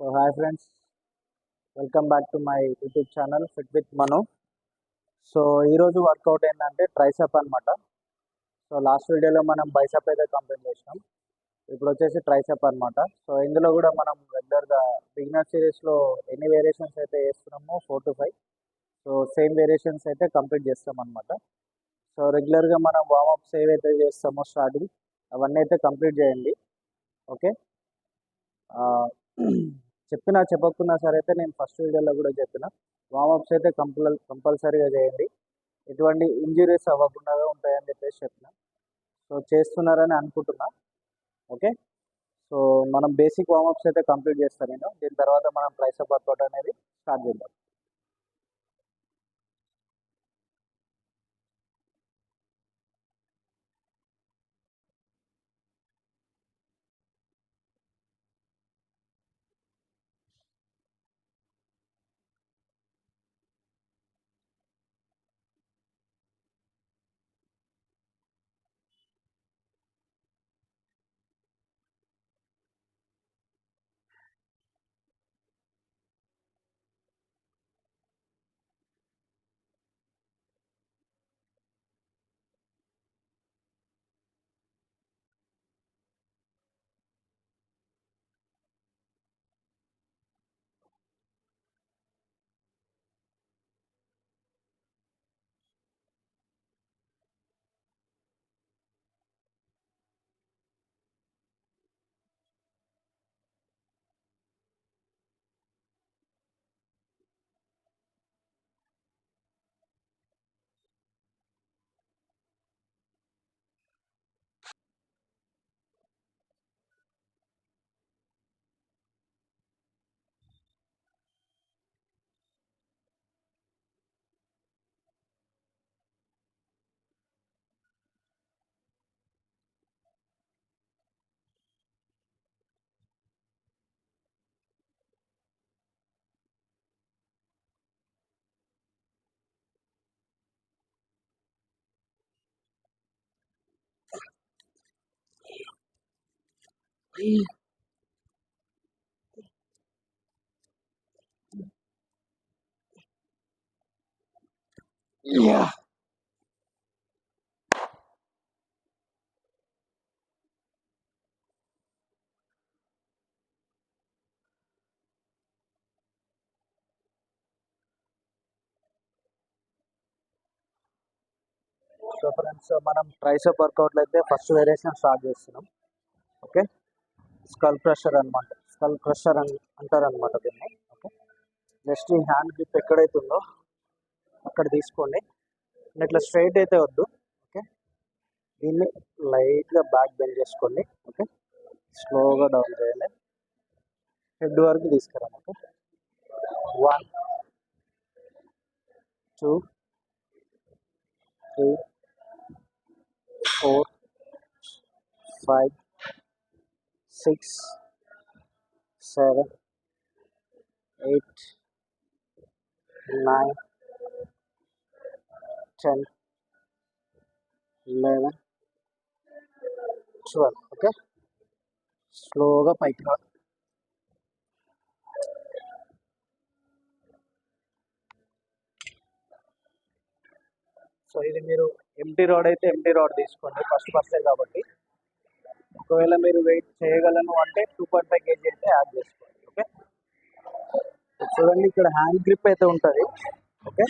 Hi friends, welcome back to my YouTube channel Fit with Manu. So ఈరోజు work out ఏంటంటే tricep అనమాట. So last వీడియోలో మనం bicep అయితే కంప్లీట్ చేసినాం. ఇప్పుడు వచ్చేసి ట్రైసెప్ అనమాట. సో ఇందులో కూడా మనం రెగ్యులర్గా బిగినర్ సిరీస్లో ఎన్ని వేరియేషన్స్ అయితే వేస్తున్నామో 4 to 5. సో సేమ్ వేరియేషన్స్ అయితే కంప్లీట్ చేస్తాం అనమాట. సో రెగ్యులర్గా మనం వార్మప్స్ ఏవైతే చేస్తామో స్టార్టింగ్ అవన్నీ అయితే కంప్లీట్ చేయండి. ఓకే, చెప్పకున్నా సరే అయితే నేను ఫస్ట్ వీడియోలో కూడా చెప్పిన వార్మప్స్ అయితే కంపల్సరీగా చేయండి, ఎటువంటి ఇంజురీస్ అవ్వకుండా ఉంటాయని చెప్పేసి చెప్పిన. సో చేస్తున్నారని అనుకుంటున్నా. ఓకే, సో మనం బేసిక్ వార్మప్స్ అయితే కంప్లీట్ చేస్తాను నేను. దీని తర్వాత మనం ట్రైసెప్ వర్కౌట్ అనేది స్టార్ట్ చేద్దాం. సో ఫ్రెండ్స్, మనం ట్రైసెప్ వర్కౌట్లో అయితే ఫస్ట్ వేరియేషన్ స్టార్ట్ చేస్తున్నాం. ఓకే, స్కల్ క్రషర్ అనమాట. స్కల్ క్రషర్ అని అంటారు అనమాట దీన్ని. ఓకే, జస్ట్ ఈ హ్యాండ్ గ్రిప్ ఎక్కడైతే ఉందో అక్కడ తీసుకోండి. ఇట్లా స్ట్రైట్ అయితే వద్దు. ఓకే, దీన్ని లైట్గా బ్యాక్ బెండ్ చేసుకోండి. ఓకే, స్లోగా డౌన్ చేయాలి, హెడ్ వరకు తీసుకురాము. ఓకే, 1 2 3 4 5 6 7 8 9 10 11 12. ఓకే, స్లోగా పైకి రా. సో ఇది మీరు ఎంటీ రాడ్ అయితే ఎంటీ రాడ్ తీసుకోండి, ఫస్ట్ కాబట్టి. ఒకవేళ మీరు వెయిట్ చేయగలను అంటే 2.5 kg అయితే యాడ్ చేసుకోండి. ఓకే, చూడండి ఇక్కడ హ్యాండ్ గ్రిప్ అయితే ఉంటుంది. ఓకే,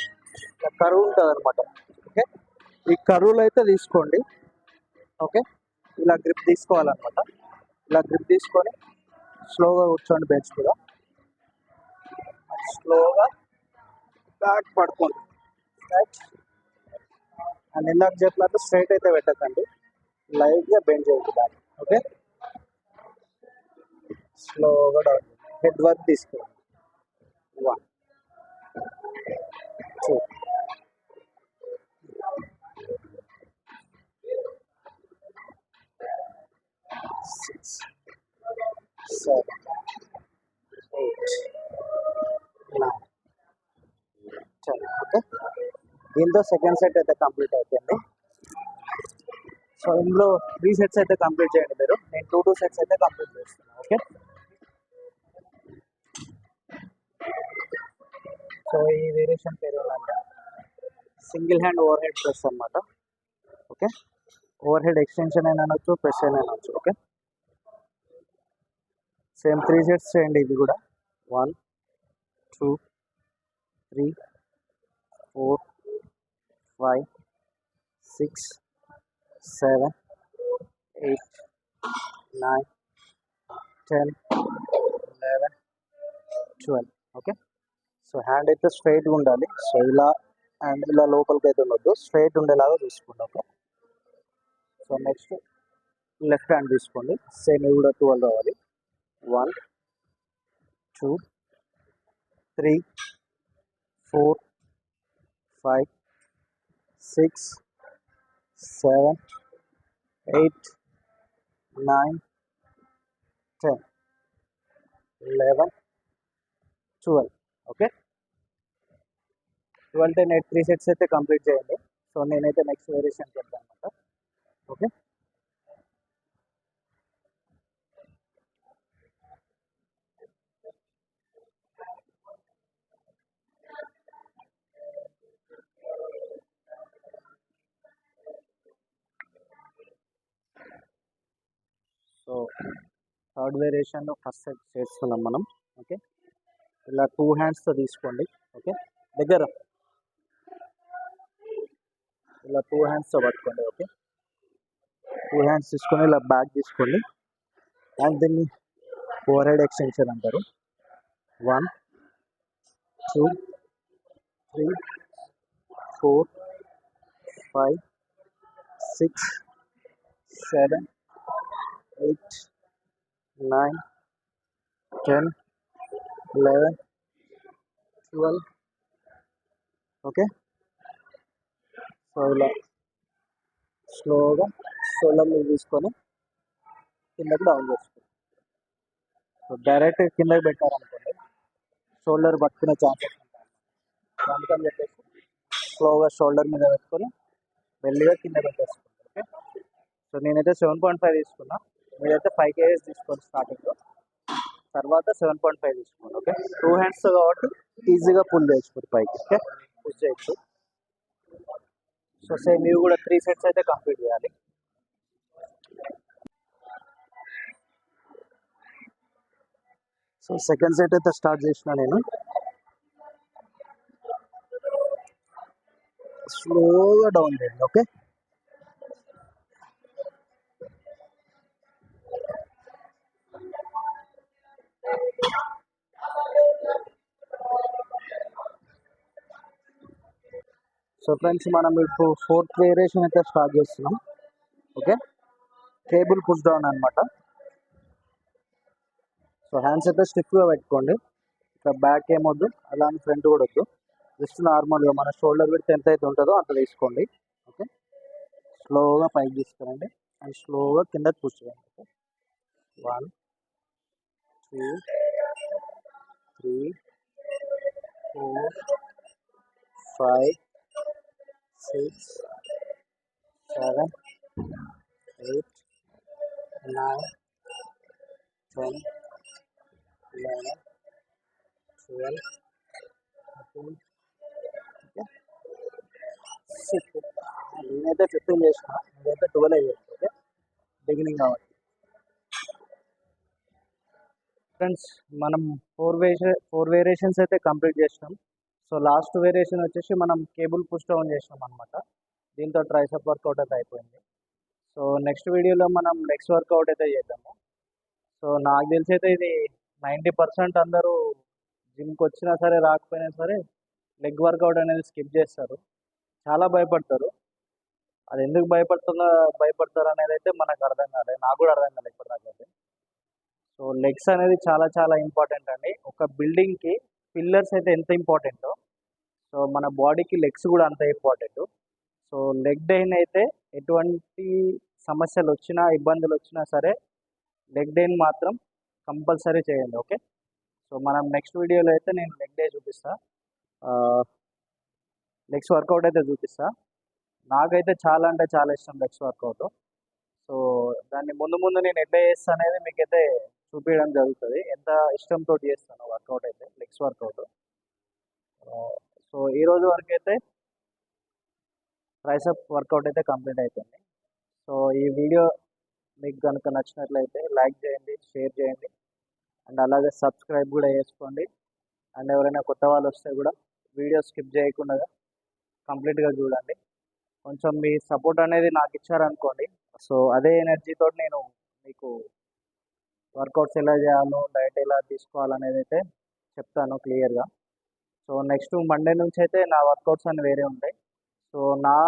ఇలా కరువు ఉంటుంది అనమాట. ఓకే, ఈ కరువులు అయితే తీసుకోండి. ఓకే, ఇలా గ్రిప్ తీసుకోవాలన్నమాట. ఇలా గ్రిప్ తీసుకొని స్లోగా కూర్చోండి బెంచ్ మీద. స్లోగా బ్యాక్ పడుకోండి. రైట్, అండ్ ఇందాక చెప్పినట్టు స్ట్రైట్ అయితే పెట్టకండి, లైట్గా బెండ్ చేయండి బ్యాక్. ఓకే, స్లోగా డౌన్, హెడ్ వర్క్ తీసుకోండి. 1 2 6 7 8 9 10. ఓకే, దీంతో సెకండ్ సెట్ అయితే కంప్లీట్ అయిపోయింది. సో ఇందులో 3 sets అయితే కంప్లీట్ చేయండి మీరు. నేను 2 sets అయితే కంప్లీట్ చేస్తున్నాను. ఓకే, సో ఈ వేరియేషన్ పేరు ఏంటంటే single hand over head press అనమాట. ఓకే, ఓవర్ హెడ్ ఎక్స్టెన్షన్ అయినా అనొచ్చు, ప్రెస్ అయినా అనొచ్చు. ఓకే, సేమ్ 3 సెట్స్ చేయండి. ఇది కూడా 1 2 3 4 5 6 7 8 9 10 11 12. ఓకే, సో హ్యాండ్ అయితే స్ట్రైట్గా ఉండాలి. సో ఇలా హ్యాండ్ ఇలా లోపలికి అయితే ఉండొద్దు, స్ట్రైట్ ఉండేలాగా చూసుకోండి. Okay, so next left hand తీసుకోండి. సేమ్ ఇవి కూడా 12 రావాలి. 1 2 3 4 5 6 7 8 9 10 11 12. ఓకే, 12 10 8 3 సెట్స్ అయితే కంప్లీట్ చేయండి. సో నేనైతే నెక్స్ట్ వేరియేషన్కి వెళ్తాను అనమాట. Okay, so third variation first set చేస్తున్నాం మనం. ఓకే, ఇలా 2 హ్యాండ్స్తో తీసుకోండి. ఓకే, దగ్గర ఇలా 2 హ్యాండ్స్తో పట్టుకోండి. ఓకే, 2 హ్యాండ్స్ తీసుకొని ఇలా బ్యాక్ తీసుకోండి. అండ్ దీన్ని ఓవర్ హెడ్ ఎక్స్టెన్షన్ అంటారు. 1 2 3 4 5 6 7 8 9 10 11 12. ఓకే, సో ఇలా స్లోగా షోల్డర్ మీద తీసుకొని కిందకి డౌన్ చేసుకోండి. సో డైరెక్ట్ కిందకి పెట్టారనుకోండి షోల్డర్ పట్టుకునే ఛాన్సెస్ ఉంటాయి. అందుకని చెప్పేసి స్లోగా షోల్డర్ మీద పెట్టుకొని మెల్లిగా కింద పెట్టేసుకోండి. ఓకే, సో నేనైతే 7.5 తీసుకున్నా. మీరైతే 5 kgs తీసుకోండి స్టార్టింగ్లో, తర్వాత 7.5 తీసుకోండి. ఓకే, 2 హ్యాండ్స్ కాబట్టి ఈజీగా పుల్ చేసుకోండి పైకి. ఓకే, పుష్ చేయొచ్చు. సో సేమ్ ఇవి కూడా 3 సెట్స్ అయితే కంప్లీట్ చేయాలి. సో సెకండ్ సెట్ అయితే స్టార్ట్ చేసిన నేను. స్లోగా డౌన్ చేయండి. ఓకే, సో ఫ్రెండ్స్ మనం ఇప్పుడు ఫోర్త్ వేరియేషన్ అయితే స్టార్ట్ చేస్తున్నాం. ఓకే, కేబుల్ పుష్ డౌన్ అనమాట. సో హ్యాండ్స్ అయితే స్టిఫ్గా పెట్టుకోండి. ఇక బ్యాక్ ఏమొద్దు, అలానే ఫ్రంట్ కూడా వద్దు. జస్ట్ నార్మల్గా మన షోల్డర్ విడ్త్ ఎంత అయితే ఉంటుందో అంత తీసుకోండి. ఓకే, స్లోగా పైకి తీసుకురండి అండ్ స్లోగా కిందకి పుష్ చేయండి. ఓకే, 1 2 3 4 5 6 7 8 9 10 11 12 13. ఓకే, 6. నేనైతే 15 చేసిన, నేనైతే 12 అయ్యాను. ఓకే, బిగినింగ్ కాబట్టి. ఫ్రెండ్స్ మనం 4 వేరియేషన్స్ అయితే కంప్లీట్ చేసినాం. సో లాస్ట్ వేరియేషన్ వచ్చేసి మనం కేబుల్ పుష్ డౌన్ చేసినాం అనమాట. దీంతో ట్రైసెప్ వర్కౌట్ అయితే అయిపోయింది. సో నెక్స్ట్ వీడియోలో మనం లెగ్స్ వర్కౌట్ అయితే చేద్దాము. సో నాకు తెలిసి అయితే ఇది 90% అందరూ జిమ్కి వచ్చినా సరే రాకపోయినా సరే లెగ్ వర్కౌట్ అనేది స్కిప్ చేస్తారు. చాలా భయపడతారు. అది ఎందుకు భయపడతారు అనేది అయితే మనకు అర్థం కాలేదు, నాకు కూడా అర్థం కాలేదు ఇప్పటిదాకా అయితే. సో లెగ్స్ అనేది చాలా చాలా ఇంపార్టెంట్ అండి. ఒక బిల్డింగ్కి పిల్లర్స్ అయితే ఎంత ఇంపార్టెంటో సో మన బాడీకి లెగ్స్ కూడా అంత ఇంపార్టెంట్. సో లెగ్ డైన్ అయితే ఎటువంటి సమస్యలు వచ్చినా ఇబ్బందులు వచ్చినా సరే లెగ్ డైన్ మాత్రం కంపల్సరీ చేయండి. ఓకే, సో మనం నెక్స్ట్ వీడియోలో అయితే నేను లెగ్ డే చూపిస్తా, లెగ్స్ వర్కౌట్ అయితే చూపిస్తా. నాకైతే చాలా అంటే చాలా ఇష్టం లెగ్స్ వర్కౌట్. సో దాన్ని ముందు ముందు నేను ఎట్లా చేస్తాను అనేది మీకైతే చూపించడం జరుగుతుంది. ఎంత ఇష్టంతో చేస్తాను వర్కౌట్ అయితే లెగ్స్ వర్కౌట్. సో ఈరోజు వరకు అయితే ట్రైసెప్ వర్కౌట్ అయితే కంప్లీట్ అయిపోయింది. సో ఈ వీడియో మీకు కనుక నచ్చినట్లయితే లైక్ చేయండి, షేర్ చేయండి, అండ్ అలాగే సబ్స్క్రైబ్ కూడా చేసుకోండి. అండ్ ఎవరైనా కొత్త వాళ్ళు వస్తే కూడా వీడియో స్కిప్ చేయకుండా కంప్లీట్గా చూడండి. కొంచెం మీ సపోర్ట్ అనేది నాకు ఇచ్చారనుకోండి, సో అదే ఎనర్జీతో నేను మీకు వర్కౌట్స్ ఎలా చేయాలో, డైట్ ఎలా తీసుకోవాలనేది అయితే చెప్తాను క్లియర్గా. సో నెక్స్ట్ మండే నుంచి అయితే నా వర్కౌట్స్ అన్ని వేరే ఉంటాయి. సో నా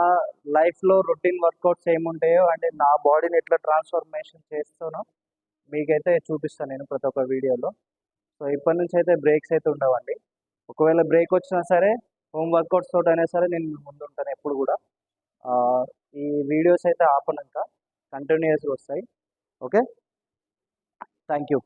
లైఫ్లో రొటీన్ వర్కౌట్స్ ఏముంటాయో అంటే నా బాడీని ఎట్లా ట్రాన్స్ఫర్మేషన్ చేస్తానో మీకైతే చూపిస్తాను నేను ప్రతి ఒక్క వీడియోలో. సో ఇప్పటి నుంచి అయితే బ్రేక్స్ అయితే ఉండవండి. ఒకవేళ బ్రేక్ వచ్చినా సరే హోమ్ వర్కౌట్స్ తోటి అయినా సరే నేను మీ ముందు ఉంటాను ఎప్పుడు కూడా. ఆ, ఈ వీడియోస్ అయితే ఆపనంక కంటిన్యూస్గా వస్తాయి. Okay, thank you.